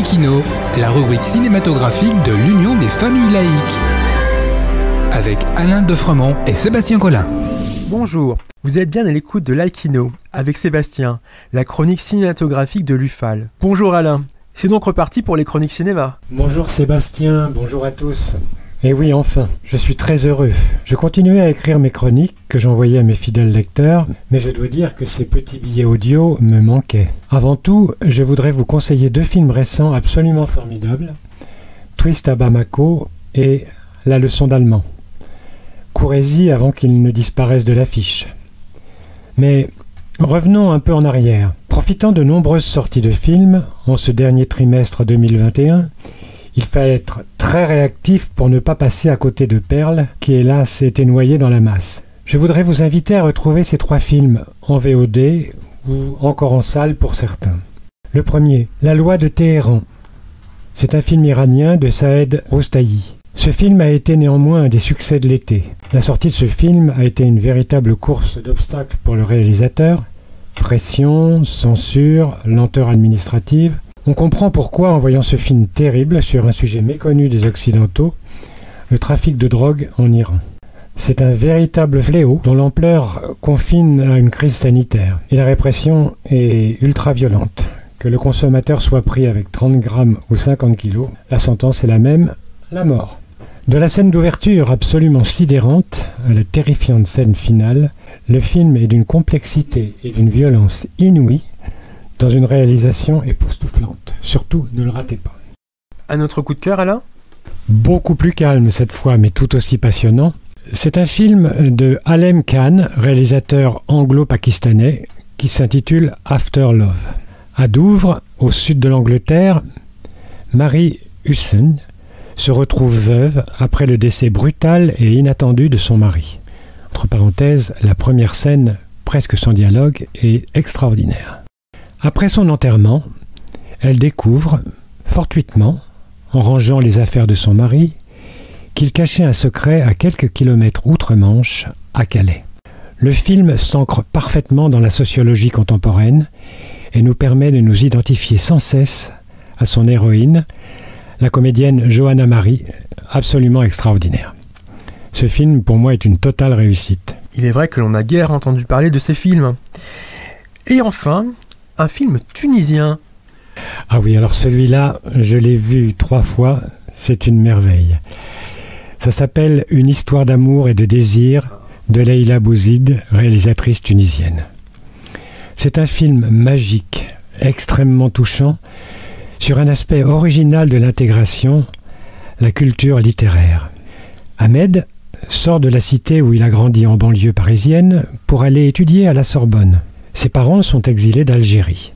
Laïkino, la rubrique cinématographique de l'Union des familles laïques. Avec Alain Defremont et Sébastien Collin. Bonjour, vous êtes bien à l'écoute de Laïkino, avec Sébastien, la chronique cinématographique de l'UFAL. Bonjour Alain, c'est donc reparti pour les chroniques cinéma. Bonjour Sébastien, bonjour à tous. Et oui, enfin, je suis très heureux. Je continuais à écrire mes chroniques que j'envoyais à mes fidèles lecteurs, mais je dois dire que ces petits billets audio me manquaient. Avant tout, je voudrais vous conseiller 2 films récents absolument formidables, Twist à Bamako et La leçon d'allemand. Courez-y avant qu'ils ne disparaissent de l'affiche. Mais revenons un peu en arrière. Profitant de nombreuses sorties de films en ce dernier trimestre 2021, il fallait être très réactif pour ne pas passer à côté de perles qui, hélas, étaient noyées dans la masse. Je voudrais vous inviter à retrouver ces 3 films en VOD ou encore en salle pour certains. Le premier, La loi de Téhéran. C'est un film iranien de Saed Rostahi. Ce film a été néanmoins un des succès de l'été. La sortie de ce film a été une véritable course d'obstacles pour le réalisateur. Pression, censure, lenteur administrative. On comprend pourquoi, en voyant ce film terrible sur un sujet méconnu des Occidentaux, le trafic de drogue en Iran. C'est un véritable fléau dont l'ampleur confine à une crise sanitaire. Et la répression est ultra violente. Que le consommateur soit pris avec 30 grammes ou 50 kilos, la sentence est la même, la mort. De la scène d'ouverture absolument sidérante à la terrifiante scène finale, le film est d'une complexité et d'une violence inouïe, dans une réalisation époustouflante. Surtout, ne le ratez pas. Un autre coup de cœur, Alain ? Beaucoup plus calme cette fois, mais tout aussi passionnant. C'est un film de Alem Khan, réalisateur anglo-pakistanais, qui s'intitule After Love. À Douvres, au sud de l'Angleterre, Marie Hussein se retrouve veuve après le décès brutal et inattendu de son mari. Entre parenthèses, la première scène, presque sans dialogue, est extraordinaire. Après son enterrement, elle découvre, fortuitement, en rangeant les affaires de son mari, qu'il cachait un secret à quelques kilomètres outre-Manche, à Calais. Le film s'ancre parfaitement dans la sociologie contemporaine et nous permet de nous identifier sans cesse à son héroïne, la comédienne Johanna Marie, absolument extraordinaire. Ce film, pour moi, est une totale réussite. Il est vrai que l'on a guère entendu parler de ces films. Et enfin, un film tunisien. Ah oui, alors celui-là, je l'ai vu 3 fois, c'est une merveille. Ça s'appelle Une histoire d'amour et de désir de Leïla Bouzid, réalisatrice tunisienne. C'est un film magique, extrêmement touchant, sur un aspect original de l'intégration, la culture littéraire. Ahmed sort de la cité où il a grandi en banlieue parisienne pour aller étudier à la Sorbonne. Ses parents sont exilés d'Algérie.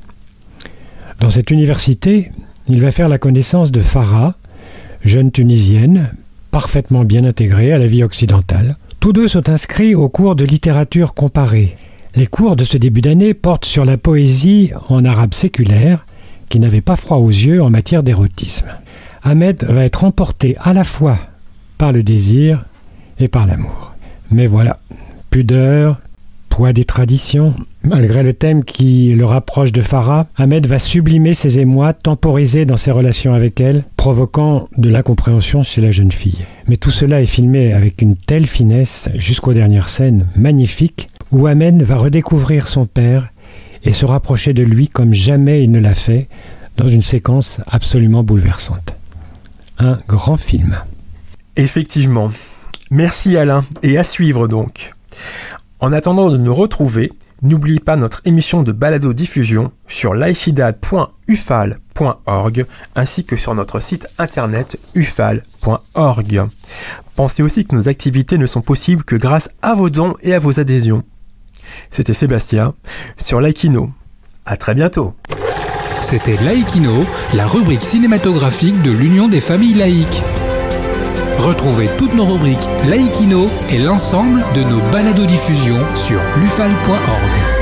Dans cette université, il va faire la connaissance de Farah, jeune tunisienne, parfaitement bien intégrée à la vie occidentale. Tous deux sont inscrits au cours de littérature comparée. Les cours de ce début d'année portent sur la poésie en arabe séculaire, qui n'avait pas froid aux yeux en matière d'érotisme. Ahmed va être emporté à la fois par le désir et par l'amour. Mais voilà, pudeur, poids des traditions. Malgré le thème qui le rapproche de Farah, Ahmed va sublimer ses émois, temporiser dans ses relations avec elle, provoquant de l'incompréhension chez la jeune fille. Mais tout cela est filmé avec une telle finesse jusqu'aux dernières scènes magnifiques où Ahmed va redécouvrir son père et se rapprocher de lui comme jamais il ne l'a fait dans une séquence absolument bouleversante. Un grand film. Effectivement. Merci Alain, et à suivre donc. En attendant de nous retrouver, n'oublie pas notre émission de balado-diffusion sur laicidad.ufal.org ainsi que sur notre site internet ufal.org. Pensez aussi que nos activités ne sont possibles que grâce à vos dons et à vos adhésions. C'était Sébastien sur Laïkino. À très bientôt. C'était Laïkino, la rubrique cinématographique de l'Union des familles laïques. Retrouvez toutes nos rubriques Laïkino et l'ensemble de nos balados-diffusions sur lufal.org.